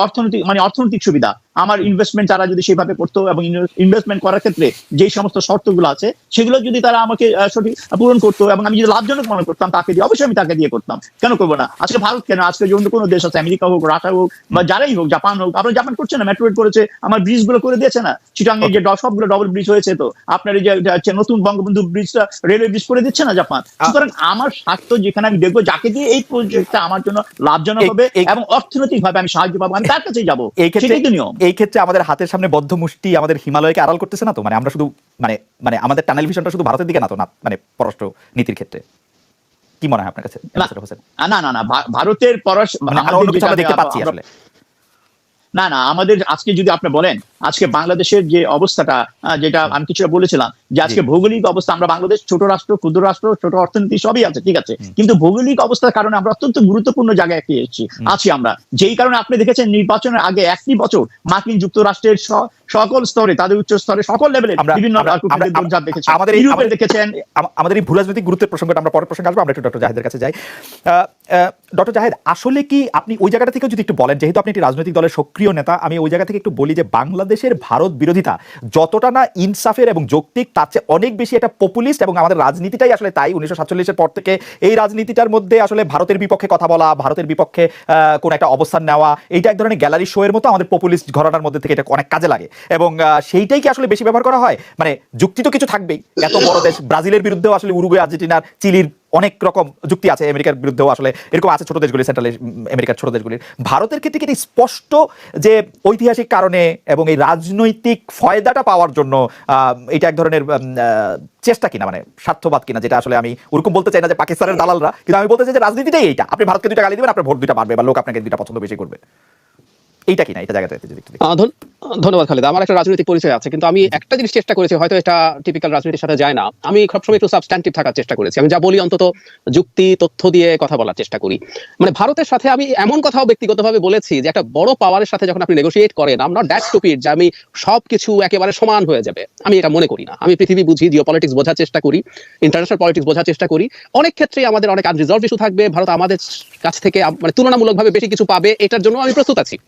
অর্থনৈতিক সুবিধা, আমার ইনভেস্টমেন্ট তারা যদি সেইভাবে করতো, এবং ইনভেস্টমেন্ট করার ক্ষেত্রে যে সমস্ত শর্তগুলো আছে সেগুলো যদি তারা আমাকে সঠিক পূরণ করতো, এবং আমি যদি লাভজনক মনে করতাম তাকে দিয়ে, অবশ্যই আমি তাকে দিয়ে করতাম। কেন করবো না? আজকে ভারত কেন, আজকে অন্য কোনো দেশ আছে, আমেরিকা হোক, রাশিয়া হোক, বা যারাই হোক, জাপান হোক, আপনার জাপান করছে না, মেট্রো রেল করেছে, আমার ব্রিজ গুলো করে দিয়েছে না, চিটাঙ্গে যে সবগুলো ডবল ব্রিজ হয়েছে, তো আপনার এই যে নতুন বঙ্গবন্ধু ব্রিজটা, রেলওয়ে ব্রিজ করে দিচ্ছে না জাপান। সুতরাং আমার স্বার্থ যেখানে আমি দেখবো যাকে দিয়ে এই প্রজেক্টটা আমার জন্য লাভজনক হবে এবং অর্থনৈতিক ভাবে আমি সাহায্য পাবো, আমি তার কাছেই যাবো। এই ক্ষেত্রে আমাদের হাতের সামনে বদ্ধ মুষ্টি আমাদের হিমালয়কে আড়াল করতেছে না তো? মানে আমরা শুধু মানে আমাদের টানেল ভিশনটা শুধু ভারতের দিকে না তো, না মানে পররাষ্ট্র নীতির ক্ষেত্রে কি মনে হয় আপনার কাছে? না, ভারতের দেখতে পাচ্ছি আসলে। না না, আমাদের আজকে যদি আপনি বলেন আজকে বাংলাদেশের যে অবস্থাটা, যেটা আমি কিছুটা বলেছিলাম যে আজকে ভৌগোলিক অবস্থা, আমরা বাংলাদেশ ছোট রাষ্ট্র, ক্ষুদ্র রাষ্ট্র, ছোট অর্থনীতি সবই আছে, ঠিক আছে, কিন্তু ভৌগোলিক অবস্থার কারণে আমরা অত্যন্ত গুরুত্বপূর্ণ জায়গায় আছি আমরা, যেই কারণে আপনি দেখেছেন নির্বাচনের আগে একটি বছর মার্কিন যুক্তরাষ্ট্রের সকল স্তরে, তাদের উচ্চ স্তরে সকল লেভেলে বিভিন্ন দেখেছেন, আমাদের এই ভূ রাজনৈতিক গুরুত্বের প্রসঙ্গটা আমরা পরের প্রসঙ্গে আসবো। আমরা একটু ডক্টর জাহেদের কাছে যাই। ডক্টর জাহেদ, আসলে কি আপনি ওই জায়গাটা থেকে যদি একটু বলেন, যেহেতু আপনি একটি রাজনৈতিক দলের সক্রিয় নেতা, আমি ওই জায়গা থেকে একটু বলি যে বাংলাদেশের ভারত বিরোধিতা যতটা না ইনসাফের এবং যৌক্তিক, তার চেয়ে অনেক বেশি এটা পপুলিস্ট, এবং আমাদের রাজনীতিটাই আসলে তাই। 1947-এর পর থেকে এই রাজনীতিটার মধ্যে আসলে ভারতের বিপক্ষে কথা বলা, ভারতের বিপক্ষে কোন একটা অবস্থান নেওয়া, এইটা এক ধরনের গ্যালারি শো এর মতো আমাদের পপুলিস্ট ঘরানার মধ্যে থেকে এটা অনেক কাজে লাগে, এবং সেইটাই কি আসলে বেশি ব্যবহার করা হয়? মানে যুক্তি তো কিছু থাকবেই, এত বড় দেশ, ব্রাজিলের বিরুদ্ধেও আসলে উরুগুয়ে, আর্জেন্টিনার, চিলির অনেক রকম যুক্তি আছে, আমেরিকার বিরুদ্ধেও আসলে এরকম আছে, ছোট দেশগুলি, সেন্ট্রাল আমেরিকার ছোট দেশগুলির। ভারতের ক্ষেত্রে কি স্পষ্ট যে ঐতিহাসিক কারণে এবং এই রাজনৈতিক ফয়দাটা পাওয়ার জন্য এটা এক ধরনের চেষ্টা কিনা, মানে স্বার্থবাদ কিনা, যেটা আসলে আমি ওরকম বলতে চাই না যে পাকিস্তানের দালালরা, কিন্তু আমি বলতে চাই যে রাজনীতিটাই এইটা, আপনি ভারতকে 2টা গালি দিবেন, আপনার ভোট 2টা বাড়বে, বা লোক আপনাকে 2টা পছন্দ বেশি করবে, এইটা কিনা, এটা জায়গাতে যদি একটু ধন্যবাদ খালেদ। আমার একটা রাজনৈতিক পরিচয় আছে, কিন্তু আমি একটা জিনিস চেষ্টা করেছি, হয়তো এটা টিপিক্যাল রাজনীতির সাথে যায় না, আমি সবসময় একটু সাবস্ট্যান্টিভ থাকার চেষ্টা করেছি। আমি যা বলি অন্তত যুক্তি তথ্য দিয়ে কথা বলার চেষ্টা করি। মানে ভারতের সাথে আমি এমন কথাও ব্যক্তিগতভাবে বলেছি যে একটা বড় পাওয়ারের সাথে যখন আপনি নেগোশিয়েট করেন, I am not that stupid যে আমি সবকিছু একেবারে সমান হয়ে যাবে, আমি এটা মনে করি না। আমি পৃথিবী বুঝি, জিওপলিটিক্স বোঝার চেষ্টা করি, ইন্টারন্যাশনাল পলিটিক্স বোঝার চেষ্টা করি। অনেক ক্ষেত্রে আমাদের অনেক আনরিজলভড ইস্যু থাকবে, ভারত আমাদের কাছ থেকে মানে তুলনামূলকভাবে বেশি কিছু পাবে, এটার জন্য আমি প্রস্তুত আছি।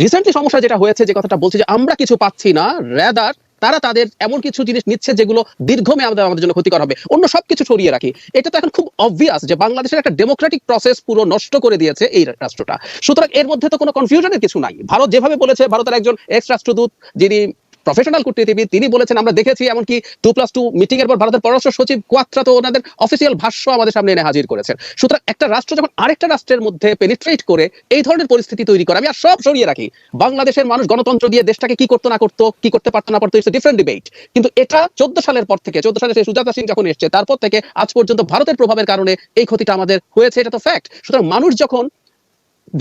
রিসেন্টলি সমস্যা যেটা হয়েছে, যে কথাটা বলছি যে আমরা কিছু পাচ্ছি না, রাদার তারা তাদের এমন কিছু জিনিস নিচ্ছে যেগুলো দীর্ঘমেয়াদে আমাদের জন্য ক্ষতিকর হবে, অন্য সবকিছু ছড়িয়ে রাখি। এটা তো এখন খুব অবভিয়াস যে বাংলাদেশের একটা ডেমোক্রেটিক প্রসেস পুরো নষ্ট করে দিয়েছে এই রাষ্ট্রটা। সুতরাং এর মধ্যে তো কোনো কনফিউশনের কিছু নাই। ভারত যেভাবে বলেছে, ভারতের একজন এক্স রাষ্ট্রদূত যিনি প্রফেশনাল কূটনীতিবিদ, তিনি বলেছেন আমরা দেখেছি, এমনকি 2+2 মিটিং এর পর ভারতের পররাষ্ট্র সচিব কোয়াত্রা তো ওনাদের অফিসিয়াল ভাষ্য আমাদের সামনে এনে হাজির করেছেন। সুতরাং একটা রাষ্ট্র যখন আরেকটা রাষ্ট্রের মধ্যে পেনিট্রেট করে এই ধরনের পরিস্থিতি তৈরি করে, আমি আর সব সরিয়ে রাখি, বাংলাদেশের মানুষ গণতন্ত্র দিয়ে দেশটাকে কি করতে না করতো, কি করতে পারতো না পারতো, ইটস এ ডিফারেন্ট ডিবেট। কিন্তু এটা 14 সালের পর থেকে, 14 সালে সেই সুজাতা সিং যখন এসছে, তারপর থেকে আজ পর্যন্ত ভারতের প্রভাবের কারণে এই ক্ষতিটা আমাদের হয়েছে, এটা তো ফ্যাক্ট। সুতরাং মানুষ যখন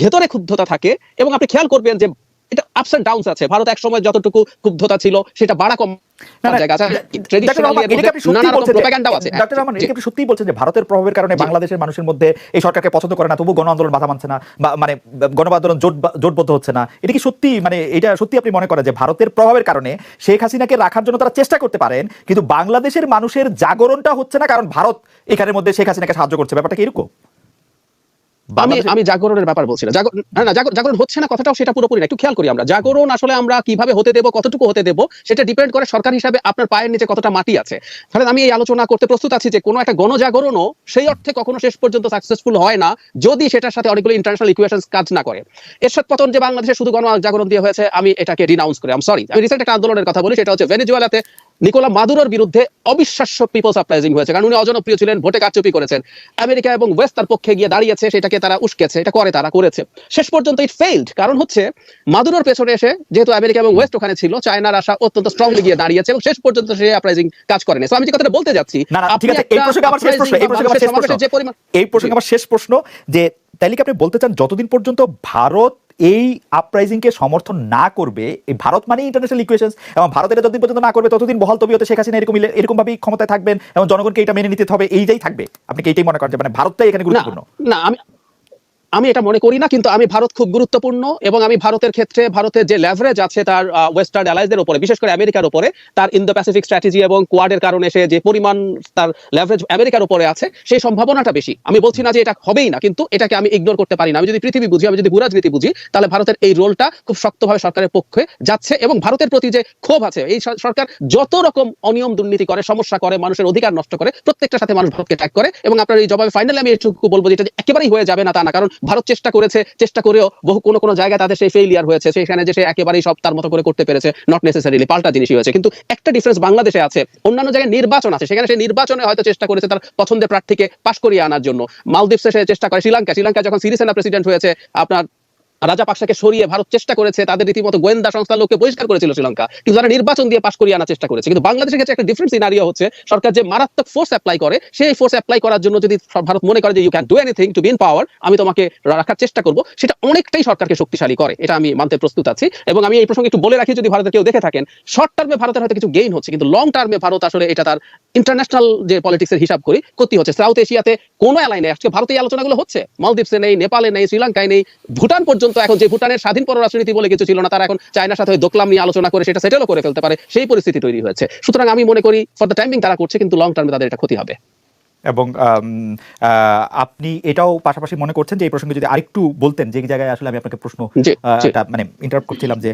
ভেতরে ক্ষুব্ধতা থাকে, এবং আপনি খেয়াল করবেন যে এটা আপস এন্ড ডাউনস আছে, ভারত এক সময় যতটুকু ক্ষুব্ধতা ছিল সেটা বাড়া কম সত্যি বলছেন যে ভারতের প্রভাবের কারণে বাংলাদেশের মানুষের মধ্যে এই সরকারকে পছন্দ করে না, তবু গণ আন্দোলন বাধা মানছে না, মানে গণ আন্দোলন জোটবদ্ধ হচ্ছে না, এটা কি সত্যি, মানে এটা সত্যি আপনি মনে করেন যে ভারতের প্রভাবের কারণে শেখ হাসিনাকে রাখার জন্য তারা চেষ্টা করতে পারেন, কিন্তু বাংলাদেশের মানুষের জাগরণটা হচ্ছে না, কারণ ভারত এখানের মধ্যে শেখ হাসিনাকে সাহায্য করছে? ব্যাপারটা কি এরকম? আমি জাগরণের ব্যাপার বলছি না, জাগরণ হচ্ছে না কথাটাও সেটা পুরোপুরি না। একটু খেয়াল করি, আমরা জাগরণ আসলে আমরা কিভাবে হতে দেব, কতটুকু হতে দেব, সেটা ডিপেন্ড করে সরকার হিসাবে আপনার পায়ের নিচে কতটা মাটি আছে। তাহলে আমি এই আলোচনা করতে প্রস্তুত আছি যে কোনো একটা গণজাগরণও সেই অর্থে কখনো শেষ পর্যন্ত সাকসেসফুল হয় না যদি সেটার সাথে অনেকগুলো ইন্টারন্যাশনাল ইকুয়েশনস কাজ না করে। এরশাদ পতন যে বাংলাদেশে শুধু গণজাগরণ দিয়ে হয়েছে, আমি এটাকে রিনাউন্স করি, আই এম সরি। আমি রিসেন্ট একটা আন্দোলনের কথা বলি, সেটা হচ্ছে ভেনেজুয়েলাতে নিকোলা মাদুরোর বিরুদ্ধে অবিশ্বাস্য পিপলস আপরাইজিং হয়েছে, কারণ উনি অজনপ্রিয় ছিলেন, ভোটে কারচুপি করেছেন, আমেরিকা এবং ওয়েস্ট তার পক্ষে গিয়ে দাঁড়িয়েছে, সেটাকে তারা উস্কেছে, এটা তারা করেছে, শেষ পর্যন্ত ইট ফেইলড। কারণ হচ্ছে মাদুরোর পেছনে এসে যেহেতু আমেরিকা এবং ওয়েস্ট ওখানে ছিল, চায়না রাশিয়া অত্যন্ত স্ট্রংলি গিয়ে দাঁড়িয়েছে, এবং শেষ পর্যন্ত সে আপরাইজিং কাজ করেনি। সো আমি যে কথাটা বলতে যাচ্ছি, এই প্রসঙ্গে আমার শেষ প্রশ্ন, যে তাইলে কি আপনি বলতে চান যতদিন পর্যন্ত ভারত এই আপরাইজিংকে সমর্থন না করবে, এই ভারত মানে ইন্টারন্যাশনাল ইকুয়েশনস, এবং ভারত এটা যতদিন পর্যন্ত না করবে ততদিন বহাল তবিয়তে শেখ হাসিনা এরকম ভাবেই ক্ষমতায় থাকবেন, এবং জনগণকে এটা মেনে নিতে হবে, এইটাই থাকবে? আপনি কি এইটাই মনে করেন যে মানে ভারতটাই এখানে গুরুত্বপূর্ণ? না, আমি এটা মনে করি না, কিন্তু আমি ভারত খুব গুরুত্বপূর্ণ, এবং আমি ভারতের ক্ষেত্রে ভারতের যে লেভারেজ আছে তার ওয়েস্টার্ন অ্যালাইজদের উপরে, বিশেষ করে আমেরিকার উপরে, তার ইন্দো প্যাসিফিক স্ট্র্যাটেজি এবং কোয়াডের কারণে সে যে পরিমাণ তার লেভারেজ আমেরিকার উপরে আছে, সেই সম্ভাবনাটা বেশি। আমি বলছি না যে এটা হবেই না, কিন্তু এটাকে আমি ইগনোর করতে পারি না। আমি যদি পৃথিবী বুঝি, আমি যদি ভূরাজনীতি বুঝি, তাহলে ভারতের এই রোলটা খুব শক্তভাবে সরকারের পক্ষে যাচ্ছে, এবং ভারতের প্রতি যে ক্ষোভ আছে, এই সরকার যত রকম অনিয়ম দুর্নীতি করে, সমস্যা করে, মানুষের অধিকার নষ্ট করে, প্রত্যেকটার সাথে মানুষ ভারতকে ট্যাগ করে। এবং আপনার এই জবাবে ফাইনালি আমি এটুকু বলবো যে এটা একেবারেই হয়ে যাবে না তা না, কারণ ভারত চেষ্টা করেও বহু কোনো জায়গায় তাদের সেই ফেইলিয়ার হয়েছে, সেখানে যে সে একেবারেই সব তার মতো করে করতে পেরেছে, নট নেসেসারিলি পাল্টা জিনিসই হয়েছে। কিন্তু একটা ডিফারেন্স বাংলাদেশে আছে, অন্যান্য জায়গায় নির্বাচন আছে, সেখানে সেই নির্বাচনে হয়তো চেষ্টা করেছে তার পছন্দের প্রার্থীকে পাশ করিয়ে আনার জন্য। মালদ্বীপসে সে চেষ্টা করে, শ্রীলঙ্কা যখন সিরিসেনা প্রেসিডেন্ট হয়েছে, আপনার রাজাপাকসাকে সরিয়ে ভারত চেষ্টা করেছে, তাদের রীতিমতো গোয়েন্দা সংস্থার লোককে বহিষ্কার করেছিল শ্রীলঙ্কা, কিন্তু তারা নির্বাচন দিয়ে পাশ করিয়ে আনার চেষ্টা করেছে। কিন্তু বাংলাদেশের ক্ষেত্রে একটা ডিফারেন্ট সিনারিও হচ্ছে, সরকার যে মারাত্মক ফোর্স অ্যাপ্লাই করে, সেই ফোর্স অ্যাপ্লাই করার জন্য যদি ভারত মনে করে যে you can do anything to be in power, আমি তোমাকে রাখার চেষ্টা করব, সেটা অনেকটাই সরকারকে শক্তিশালী করে। এটা আমি মানতে প্রস্তুত আছি। এবং আমি এই প্রসঙ্গে একটু বলে রাখি, যদি ভারতের কেউ দেখে থাকেন, শর্ট টার্মে ভারতের হয়তো কিছু গেইন হচ্ছে, কিন্তু লং টার্মে ভারত আসলে এটা তার ইন্টারন্যাশনাল যে পলিটিক্সের হিসাব করি ক্ষতি হচ্ছে। সাউথ এশিয়াতে কোনো অ্যালাই নেই, আজকে ভারতে এই আলোচনাগুলো হচ্ছে, মালদ্বীপসে নেই, নেপালে নেই, শ্রীলঙ্কায় নেই, ভুটান পর্যন্ত এখন, যে ভুটানের স্বাধীন পররাষ্ট্রনীতি বলে কিছু ছিল না, তারা এখন চায়নার সাথে দোকলাম নিয়ে আলোচনা করে সেটা সেটেলও করে ফেলতে পারে, সেই পরিস্থিতি তৈরি হয়েছে। সুতরাং আমি মনে করি ফর দ্য টাইমিং তারা করছে, কিন্তু লং টার্মে তাদের এটা ক্ষতি হবে। এবং আপনি এটাও পাশাপাশি মনে করছেন যে এই প্রসঙ্গে যদি আরেকটু বলতেন, যে জায়গায় আসলে আমি আপনাকে প্রশ্ন মানে ইন্টারাপ্ট করছিলাম, যে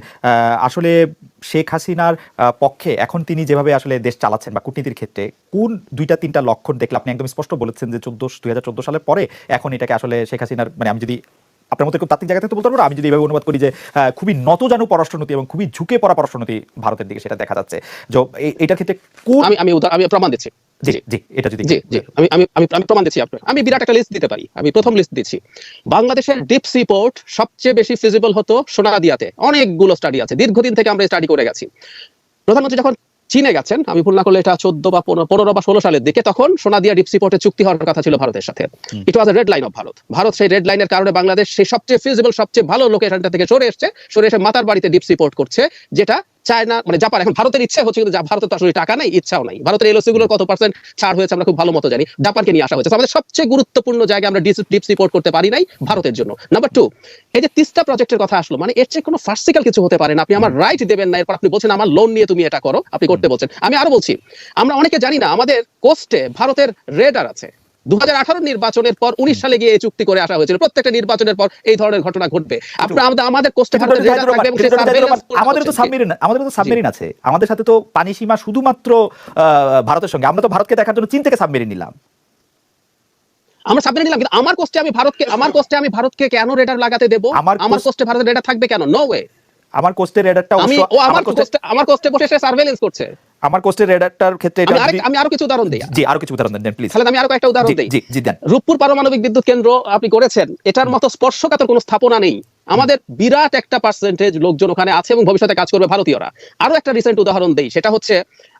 আসলে শেখ হাসিনার পক্ষে এখন তিনি যেভাবে আসলে দেশ চালাচ্ছেন বা কূটনীতির ক্ষেত্রে কোন 2-3টা লক্ষণ দেখলে আপনি একদম স্পষ্ট বলেছেন যে 2014 সালের পরে এখন এটাকে আসলে শেখ হাসিনার, মানে আমি যদি আপনার মধ্যে খুব তাত্ত্বিক জায়গা থেকে বলতে পারবো, আমি যদি এইভাবে অনুবাদ করি যে খুবই নতজানু পররাষ্ট্রনীতি এবং খুবই ঝুঁকে পড়া পররাষ্ট্রনীতি ভারতের দিকে সেটা দেখা যাচ্ছে। যে এটার ক্ষেত্রে আমি প্রমাণ দিচ্ছি। এটা যদি আমি প্রমাণ দিচ্ছি আপনার, আমি বিরাট একটা লিস্ট দিতে পারি। আমি প্রথম লিস্ট দিচ্ছি, বাংলাদেশের ডিপ সি পোর্ট সবচেয়ে বেশি ফিজিবল হতো সোনাদিয়াতে। অনেকগুলো স্টাডি আছে, দীর্ঘদিন থেকে আমরা স্টাডি করে গেছি। প্রধানমন্ত্রী যখন চীনে গেছেন, আমি ভুল না করলে এটা 14 বা 15 বা 16 সালের দিকে, তখন সোনাদিয়া ডিপ সি পোর্টে চুক্তি হওয়ার কথা ছিল ভারতের সাথে। It was a red line of Bharat. Bharat সেই রেড লাইনের কারণে বাংলাদেশ সেই সবচেয়ে ফিজিবল, সবচেয়ে ভালো লোকেশনটা থেকে সরে এসে মাতার বাড়িতে ডিপ সি পোর্ট করছে, যেটা চায়না, মানে জাপান। এখন ভারতের ইচ্ছে হচ্ছে, কিন্তু ভারতের তো আসলে টাকা নাই, ইচ্ছাও নাই। ভারতের এলওসি গুলোর কত পার্সেন্ট ছাড় হয়েছে আমরা খুব ভালো মতো জানি, জাপানকে নিয়ে আসা হয়েছে। আমাদের সবচেয়ে গুরুত্বপূর্ণ জায়গায় আমরা ডিপ সি পোর্ট করতে পারি নাই ভারতের জন্য। নাম্বার 2, এই যে তিস্তা প্রজেক্টের কথা আসলো, মানে এর চেয়ে কোনো ফার্সিক্যাল কিছু হতে পারে না। আপনি আমার রাইট দেবেন না, এরপর আপনি বলছেন আমার লোন নিয়ে তুমি এটা করো, আপনি করতে বলছেন। আমি আরো বলছি, আমরা অনেকে জানি না আমাদের কোস্টে ভারতের রেডার আছে। 2018 নির্বাচনের পর 19 সালে গিয়ে এই চুক্তি করে আসা হয়েছিল, প্রত্যেকটা নির্বাচনের পর এই ধরনের ঘটনা ঘটবে। আমাদের কোস্টে আমাদের তো সাবমেরিন আছে, আমাদের সাথে তো পানি সীমা শুধুমাত্র ভারতের সঙ্গে। আমরা তো ভারতকে দেখার জন্য চীন থেকে সাবমেরিন নিলাম, আমরা সাবমেরিন নিলাম, কিন্তু আমার কোস্টে আমি ভারতকে কেন রেডার লাগাতে দেব? আমার কোস্টে ভারতের রেডার থাকবে কেন? No way. আমার কোস্টের রেডারটা আমার কোস্টে বসে সে সার্ভেইলেন্স করছে। আমার কোস্টের রেডারটার ক্ষেত্রে আমি আরো কিছু উদাহরণ দেই। জি, আরো কিছু উদাহরণ দেন প্লিজ। তাহলে আমি আরো কয়েকটা উদাহরণ দেই। জি দেন। রূপপুর পারমাণবিক বিদ্যুৎ কেন্দ্র আপনি করেছেন, এটার মতো স্পর্শকাতর কোনো স্থাপনা নেই। আমাদের বিরাট একটা পার্সেন্টেজ লোকজন ওখানে আছে এবং ভবিষ্যতে কাজ করবে ভারতীয়রা। আরো একটা রিসেন্ট উদাহরণ দেই, সেটা হচ্ছে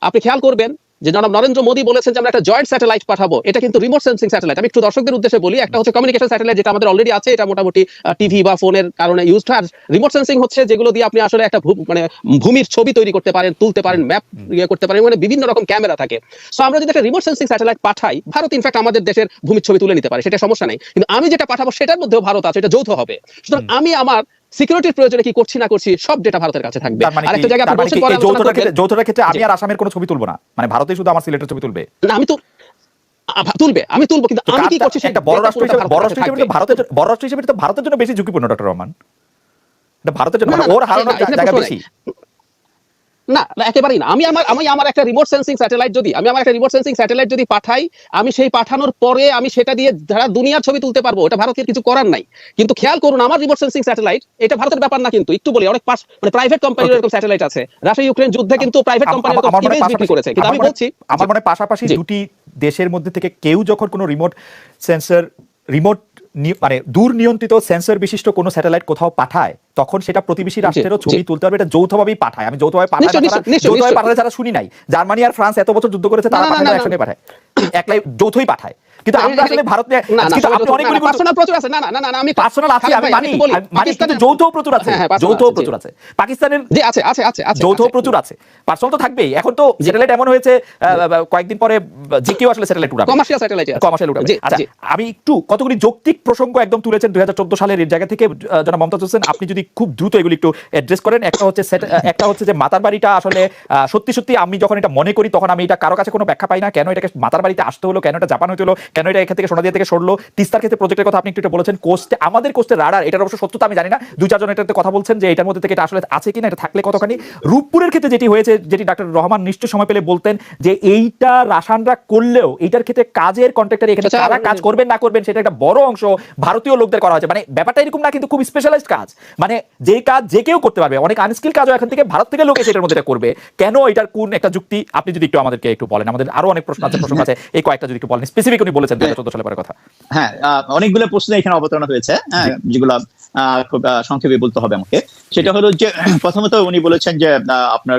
আপনি খেয়াল করবেন যে জনাব নরেন্দ্র মোদী বলেছেন যে আমরা একটা জয়েন্ট স্যাটেলাইট পাঠাবো। এটা কিন্তু রিমোট সেন্সিং স্যাটেলাইট। আমি একটু দর্শকদের উদ্দেশ্যে বলি, একটা হচ্ছে কমিউনিকেশন স্যাটেলাইট, যেটা আমাদের অলরেডি আছে, এটা মোটামুটি টিভি বা ফোনের কারণে ইউজড হয়। আর রিমোট সেন্সিং হচ্ছে যেগুলো দিয়ে আপনি আসলে একটা মানে ভূমির ছবি তৈরি করতে পারেন, তুলতে পারেন, ম্যাপ করতে পারেন, মানে বিভিন্ন রকম ক্যামেরা থাকে। সো আমরা যদি একটা রিমোট সেন্সিং স্যাটেলাইট পাঠাই, ভারত ইনফ্যাক্ট আমাদের দেশের ভূমির ছবি তুলে নিতে পারে, সেটা সমস্যা নেই। কিন্তু আমি যেটা পাঠাবো সেটার মধ্যেও ভারত আছে, এটা যৌথ হবে। সুতরাং আমি আমার সিকিউরিটির প্রয়োজনে কি করছি না করছি সব ডেটা ভারতের কাছে থাকবে। আরেকটা জায়গা আপনি বলছেন যৌথটার ক্ষেত্রে আমি আর আসামের কোনো ছবি তুলবো না, মানে ভারতেই শুধু আমার সিলেটের ছবি তুলবে না। আমি তুলবো, কিন্তু আমি কি করছি? একটা বড় রাষ্ট্র হিসেবে তো ভারতের জন্য বেশি ঝুঁকিপূর্ণ ডক্টর রহমান, এটা ভারতের জন্য ওর হারানোর জায়গা বেশি না, একেবারেই না। আমি আমার একটা রিমোট সেন্সিং স্যাটেলাইট যদি পাঠাই, আমি সেই পাঠানোর পরে আমি সেটা দিয়ে যারা দুনিয়ার ছবি তুলতে পারবো, এটা ভারতের কিছু করার নাই। কিন্তু খেয়াল করুন, আমার রিমোট সেন্সিং স্যাটেলাইট এটা ভারতের ব্যাপার না। কিন্তু একটু বলি, অনেক মানে প্রাইভেট কোম্পানির এরকম স্যাটেলাইট আছে। রাশিয়া ইউক্রেন যুদ্ধে কিন্তু প্রাইভেট কোম্পানি বিক্রি করেছে। কিন্তু আমি বলছি, আমার মনে পাশাপাশি দুটি দেশের মধ্যে থেকে কেউ যখন কোনো রিমোট মানে দূর নিয়ন্ত্রিত সেন্সর বিশিষ্ট কোনো স্যাটেলাইট কোথাও পাঠায়, তখন সেটা প্রতিবেশী রাষ্ট্রেরও ছবি তুলতে হবে। এটা যৌথভাবেই পাঠায়। আমি যৌথভাবে পাঠালে যারা শুনি নাই, জার্মানি আর ফ্রান্স এত বছর যুদ্ধ করেছে, তারা পাঠায় একসঙ্গে পাঠায়, একলাই যৌথই পাঠায়। কিন্তু আমরা আসলে ভারতে অনেকগুলি পার্সোনাল প্রচুর আছে। না আমি পার্সোনাল আছে, আমি মানি কিন্তু যৌথ প্রচুর আছে, পাকিস্তানের যৌথ প্রচুর আছে, পার্সোনাল তো থাকবেই। এখন তো স্যাটেলাইট এমন হয়েছে, কয়েকদিন পরে যে কেউ আসলে স্যাটেলাইট উড়াবে, কমার্শিয়াল উড়াবে। আচ্ছা, আমি একটু কতগুলি যৌক্তিক প্রসঙ্গ একদম তুলেছেন 2014 সালের এর জায়গা থেকে। জনাব মমতাজ হোসেন, আপনি যদি খুব দ্রুত এগুলি একটু অ্যাড্রেস করেন। একটা হচ্ছে যে মাতার বাড়িটা আসলে সত্যি আমি যখন এটা মনে করি, তখন আমি এটা কারো কাছে কোনো ব্যাখ্যা পাই না, কেন এটাকে মাতার বাড়িতে আসতে হলো, কেন এটা জাপান হতে হলো, কেন এটা এখান থেকে সোনাদিয়া থেকে সরলো। তিস্তার ক্ষেত্রে প্রজেক্টের কথা আপনি একটু বলেছেন, আমাদের কোস্টের রাডার, এটার অবশ্য সত্যতা আমি জানি না, 2-4 জন এটাতে কথা বলছেন যে এটার মধ্যে থেকে এটা আসলে আছে কিনা, এটা থাকলে কতখানি। রূপপুরের ক্ষেত্রে যেটি হয়েছে, যেটি ডাক্তার রহমান নিশ্চয় সময় পেলে বলতেন, যে এইটা রাসানরা করলেও এইটার ক্ষেত্রে কাজের কন্ট্রাক্টর এখানে কারা কাজ করবেন না করবেন, সেটা একটা বড় অংশ ভারতীয় লোকদের করা হয়েছে। মানে ব্যাপারটা এরকম না, কিন্তু খুব স্পেশালাইজড কাজ, মানে যে কাজ যে কেউ করতে পারবে। অনেক আনস্কিল কাজও এখান থেকে ভারত থেকে লোক এসে এটার মধ্যে করবে। কেন এটার কোন একটা যুক্তি আপনি যদি একটু আমাদেরকে একটু বলেন। আমাদের আরো অনেক প্রশ্ন আছে, এই কয়েকটা যদি একটু বলেন স্পেসিফিক উনি বলেছেন বলেছেন 2014 সালে পরে কথা। হ্যাঁ, অনেকগুলো প্রশ্ন এখানে অবতারণা হয়েছে, হ্যাঁ, যেগুলো খুব সংক্ষেপে বলতে হবে আমাকে। সেটা হলো যে প্রথমত উনি বলেছেন যে আপনার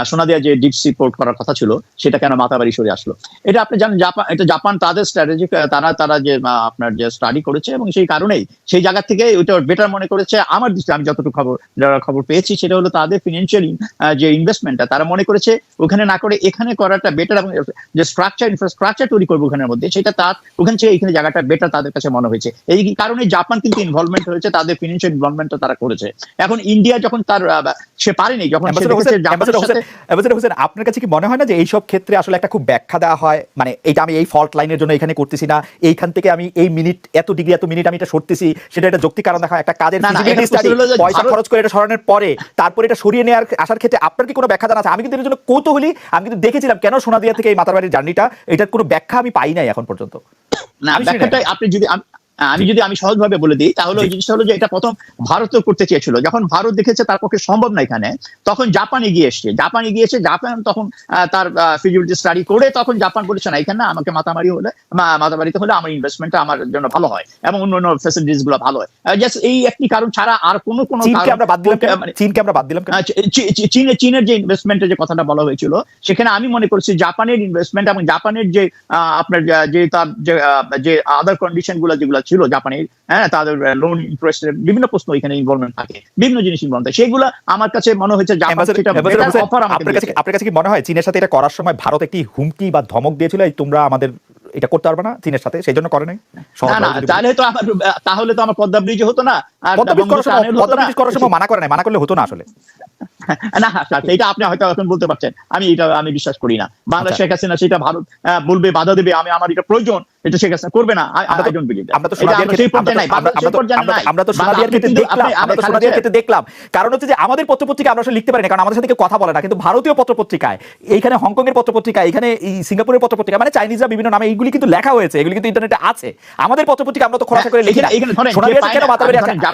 সোনাদিয়া যে ডিপ সি পোর্ট করার কথা ছিল সেটা কেন মাতাবাড়ি সরে আসলো। এটা আপনি জানেন জাপান তাদের স্ট্র্যাটেজিক তারা যে আপনার যে স্টাডি করেছে এবং সেই কারণেই সেই জায়গা থেকে ওইটা বেটার মনে করেছে। আমার দৃষ্টিতে আমি যতটুকু খবর পেয়েছি সেটা হলো তাদের ফিনান্সিয়াল যে ইনভেস্টমেন্টটা তারা মনে করেছে ওখানে না করে এখানে করাটা বেটার, এবং যে ইনফ্রাস্ট্রাকচার তৈরি করবো ওখানের মধ্যে সেটা তার ওখান থেকে এখানে জায়গাটা বেটার তাদের কাছে মনে হয়েছে। এই কারণে জাপান কিন্তু ইনভলভমেন্ট হয়েছে, তাদের ফিনান্সিয়াল ইনভলভমেন্টটা তারা করেছে। এখন ইন্ডিয়া যখন তার সে পারেনি, যখন আপনার কাছে কি মনে হয় না যে এইসব ক্ষেত্রে আসলে একটা খুব ব্যাখ্যা দেওয়া হয়, মানে এইটা আমি এই ফল্ট লাইনের জন্য এখানে করতেছি না, এইখান থেকে আমি এই মিনিট এত ডিগ্রি এত মিনিট আমি এটা সরতেছি, সেটা একটা যৌক্তিক কারণ দেখা, একটা কাজের পয়সা খরচ করে এটা সরানোর পরে তারপরে এটা সরিয়ে নেওয়ার আসার ক্ষেত্রে আপনার কি কোনো ব্যাখ্যা জানা আছে? আমি কিন্তু এর জন্য কৌতূহলী, আমি কিন্তু দেখেছিলাম কেন সোনাদিয়া থেকে এই মাতারবাড়ির জার্নিটা, এটার কোনো ব্যাখ্যা আমি পাই নাই এখন পর্যন্ত। না, ব্যাখ্যাটা আপনি যদি আমি সহজভাবে বলে দিই তাহলে ওই জিনিসটা হলো যে এটা প্রথম ভারতও করতে চেয়েছিল, যখন ভারত দেখেছে তার পক্ষে সম্ভব না এখানে, তখন জাপান এগিয়ে এসছে। জাপান তখন তার ফিজিবিলিটি স্টাডি করে তখন জাপান বলেছে না এখানে আমাকে মাতাবাড়িতে হলে আমার ইনভেস্টমেন্টটা আমার জন্য ভালো হয় এবং অন্য ফ্যাসিলিটিস গুলো ভালো হয়। জাস্ট এই একটি কারণ ছাড়া আর কোনো চীনকে আমরা বাদ দিলাম। চীনের যে ইনভেস্টমেন্টের যে কথাটা বলা হয়েছিল সেখানে আমি মনে করছি জাপানের ইনভেস্টমেন্ট এবং জাপানের যে আপনার যে তার যে আদার কন্ডিশন গুলো যেগুলো ছিল জাপানের, হ্যাঁ, তাদের লোন ইন্টারেস্টের বিভিন্ন প্রশ্ন এখানে ইনভলভমেন্ট থাকে, বিভিন্ন জিনিস ইনভলভ থাকে, সেগুলো আমার কাছে মনে হয়েছে আপনার কাছে কি মনে হয় চীনের সাথে এটা করার সময় ভারত একটি হুমকি বা ধমক দিয়েছিল তোমরা আমাদের এটা করতে পারবে না চীনের সাথে, সেই জন্য করে নাই? তাহলে তো আমার পদ্মা ব্রিজ হতো না, করার সময় মানা করে নাই, মানা করলে হতো না আসলে। না, এটা আপনি হয়তো এখন বলতে পারছেন, আমি বিশ্বাস করি না। বাংলাদেশ শেখ হাসিনা সেটা ভারত বলবে বাধা দেবে, আমার এটা প্রয়োজন, এটা শেখ হাসিনা করবে না। আমরা তো সোনাদিয়ার ক্ষেত্রে দেখলাম, কারণ হচ্ছে যে আমাদের পত্রপত্রিকা আমরা আসলে লিখতে পারি না, কারণ আমাদের সাথে কেউ কথা বলে না, কিন্তু ভারতীয় পত্রপত্রিকায়, এইখানে হংকং এর পত্রপত্রিকা, এখানে সিঙ্গাপুরের পত্রপত্রিকা, মানে চাইনিজরা বিভিন্ন নামে এইগুলি কিন্তু লেখা হয়েছে, এগুলি কিন্তু ইন্টারনেটে আছে। আমাদের পত্রপত্রিকা আমরা তো খোলাসা করে লিখি না।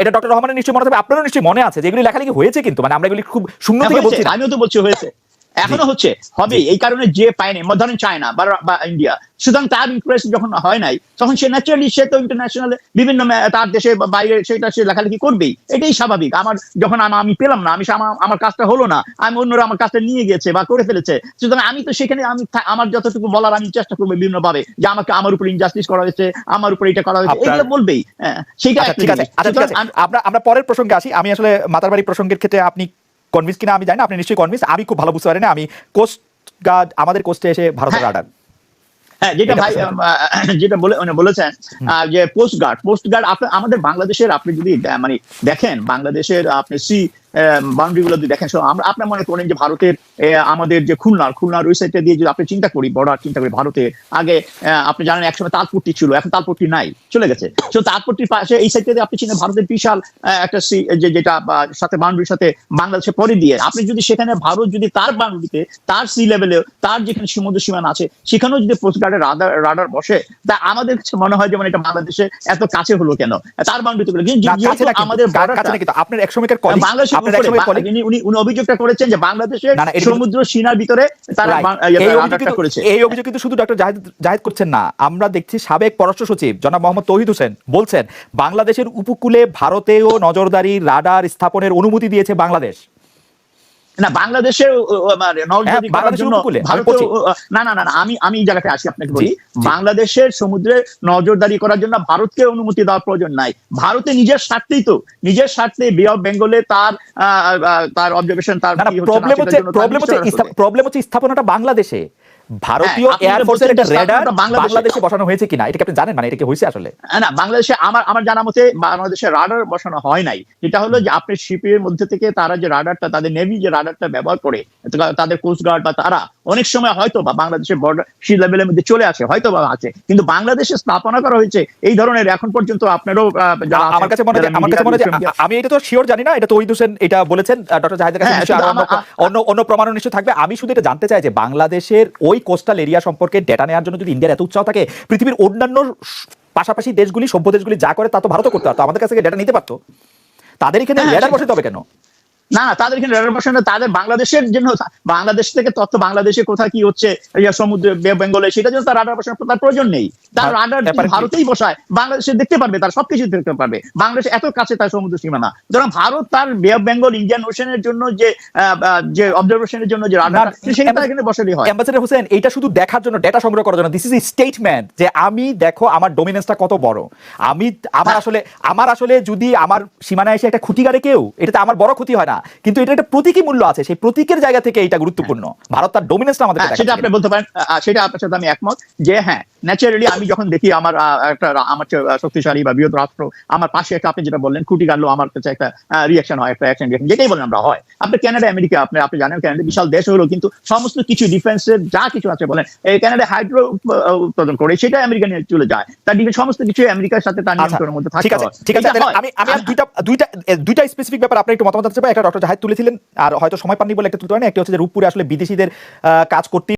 এটা ডক্টর রহমানের নিশ্চয়ই মনে থাকবে, আপনারও নিশ্চয়ই মনে আছে যে এগুলি লেখালেখি হয়েছে, কিন্তু মানে আমরা এগুলি খুব শূন্য থেকে বলছি, আমিও তো বলছি হয়েছে, এখনো হচ্ছে, হবে। এই কারণে যে পায়নি, ধরেন চায়না বা ইন্ডিয়া, সুতরাং তার ইন্টারেস্ট যখন হয় নাই তখন সে ন্যাচারালি সে তো ইন্টারন্যাশনাল বিভিন্ন তার দেশে বাইরে সেটা সে লেখালেখি করবেই, এটাই স্বাভাবিক। যখন আমি পেলাম না, আমার কাজটা হলো না, অন্যরা আমার কাজটা নিয়ে গেছে বা করে ফেলেছে, সুতরাং আমি তো সেখানে আমার যতটুকু বলার আমি চেষ্টা করবো বিভিন্ন ভাবে যে আমার উপর ইনজাস্টিস করা হয়েছে, আমার উপর এটা করা হয়েছে, এগুলো বলবেই। সেটা ঠিক আছে। আমরা পরের প্রসঙ্গে আসি। আমি আসলে মাতারবাড়ি প্রসঙ্গের ক্ষেত্রে আপনি কনভিন্স কিনা আমি জানি না, আপনি নিশ্চয়ই কনভিন্স, আমি খুব ভালো বুঝতে পারি না। আমি কোস্ট গার্ড, আমাদের কোস্টে এসে ভারতের রাডার, হ্যাঁ, যেটা ভাই যেটা বলেছেন যে পোস্ট গার্ড আমাদের বাংলাদেশের, আপনি যদি মানে দেখেন বাংলাদেশের আপনি বাউন্ডারি গুলো দেখেন, আপনার মনে করেন যে ভারতের আমাদের যে খুলনার ওই সাইডটা দিয়ে যদি আপনি চিন্তা করি, বর্ডার চিন্তা করি, ভারতের আগে আপনি জানেন একসময় তালপট্টি ছিল, এখন তালপট্টি নাই, চলে গেছে। তো তালপট্টির পাশে এই সাইডটাতে আপনি চিনেন ভারতের বিশাল একটা যেটা সাথে বাউন্ডারির সাথে বাংলাদেশে পরে দিয়ে আপনি যদি সেখানে ভারত যদি তার বাউন্ডারিতে তার সি লেভেলে তার যেখানে সমুদ্র সীমানা আছে সেখানেও যদি কোস্ট গার্ডের রাডার বসে, তা আমাদের কাছে মনে হয় যেমন এটা বাংলাদেশে এত কাছে হলো কেন, তার বাউন্ডারিতে আমাদের আপনার এক সময়কার বাংলাদেশ উনি অভিযোগটা করেছেন যে বাংলাদেশের সমুদ্র সীমার ভিতরে তারা করেছে। এই অভিযোগ কিন্তু শুধু ডক্টর জাহিদ করছেন না, আমরা দেখছি সাবেক পররাষ্ট্র সচিব জনাব মোহাম্মদ তৌহিদ হোসেন বলছেন বাংলাদেশের উপকূলে ভারতেও নজরদারি রাডার স্থাপনের অনুমতি দিয়েছে বাংলাদেশ। না, বাংলাদেশের আমি এই জায়গাটা আসি, আপনাকে বলি বাংলাদেশের সমুদ্রে নজরদারি করার জন্য ভারতকে অনুমতি দেওয়ার প্রয়োজন নাই। ভারতে নিজের স্বার্থে বে অফ বেঙ্গলে তার অবজারভেশন, তার প্রবলেম হচ্ছে স্থাপনাটা বাংলাদেশে, ভারতীয় এয়ারফোর্সের একটা রাডার বাংলাদেশে বসানো হয়েছে কিনা এটা কি আপনি জানেন? মানে এটা কি হয়েছে আসলে? না, বাংলাদেশে আমার জানা মতে বাংলাদেশে রাডার বসানো হয় নাই। যেটা হলো যে আপনার শিপের মধ্যে থেকে তারা যে রাডারটা, তাদের নেভি যে রাডারটা ব্যবহার করে, তাদের কোস্ট গার্ড বা তারা অনেক সময় হয়তো বা বাংলাদেশের বর্ডার সি লেভেলের মধ্যে চলে আসে, হয়তো বা আছে, কিন্তু বাংলাদেশে স্থাপনা করা হয়েছে এই ধরনের এখন পর্যন্ত আপনারও আমার কাছে মনে হয়, আমি এটা তো শিওর জানি না, এটা তো তৌহিদ হোসেন এটা বলেছেন, ডক্টর জাহিদের কাছে অন্য প্রমাণ নিশ্চয় থাকবে। আমি শুধু এটা জানতে চাই যে বাংলাদেশের ওই কোস্টাল এরিয়া সম্পর্কে ডেটা নেওয়ার জন্য যদি ইন্ডিয়ার এত উৎসাহ থাকে, পৃথিবীর অন্যান্য পাশাপাশি দেশগুলি, সভ্য দেশগুলি যা করে তা তো ভারতও করতে পারতো, আমাদের কাছে ডেটা নিতে পারতো, তাদের এখানে রাডার বসাতে হবে কেন? না তাদের এখানে রাডার বসানো, তাদের বাংলাদেশের জন্য, বাংলাদেশ থেকে তথ্য বাংলাদেশে কোথায় কি হচ্ছে সমুদ্র বেঙ্গলে, সেটার জন্য তার রাডার বসানোর তার প্রয়োজন নেই। তার রাডার ভারতেই বসায়, বাংলাদেশে দেখতে পারবে, তার সবকিছু দেখতে পারবে। বাংলাদেশ এত কাছে তার সমুদ্র সীমানা, সুতরাং ভারত তার বে অফ বেঙ্গল, ইন্ডিয়ান ওশনের জন্য যে অবজারভেশনের জন্য যে রাডার, সেটা এখানে বসালেই হয়। অ্যাম্বাসেডর হোসেন, এটা শুধু দেখার জন্য, ডেটা সংগ্রহ করার জন্য, দিস ইজ এ স্টেটমেন্ট যে আমি দেখো আমার ডোমিনেন্সটা কত বড়, আমার আসলে যদি আমার সীমানায় এসে একটা ক্ষতি করে কেউ, এটাতে আমার বড় ক্ষতি হয় না, কিন্তু এটা একটা প্রতীকী মূল্য আছে, সেই প্রতীকের জায়গা থেকে এটা গুরুত্বপূর্ণ। ভারত তার ডোমিনেন্সটা আমাদের সেটা আপনি বলতে পারেন, সেটা আপনার সাথে আমি একমত যে হ্যাঁ, ন্যাচারালি আমি যখন দেখি আমার আমার শক্তিশালী বা বৃহৎ রাষ্ট্র আমার পাশে একটা, আপনি যেটা বললেন খুঁটি গাড়লো, আমার কাছে একটা রিয়াকশন হয়, একটা অ্যাকশন রিয়াকশন, যেটাই বলেন আমরা হয়। আপনি কানাডা, আমেরিকা, আপনি জানেন কানাডা বিশাল দেশ হলো, কিন্তু সমস্ত কিছু ডিফেন্সের যা কিছু আছে বলেন, এই কানাডা হাইড্রো উৎপাদন করে, সেটা আমেরিকা নিয়ে চলে যায়, তার সমস্ত কিছু আমেরিকার সাথে তার নিয়ন্ত্রণের মধ্যে থাকে। ঠিক আছে, আমি আর দুইটা স্পেসিফিক ব্যাপার আপনি একটু মতামত দিতে পারেন। একটা ডক্টর জাহিদ তুলেছিলেন, আর হয়তো সময় পাননি বলে একটা তুলতে পারেন। একটা হচ্ছে যে রূপপুরে আসলে বিদেশিদের কাজ করতে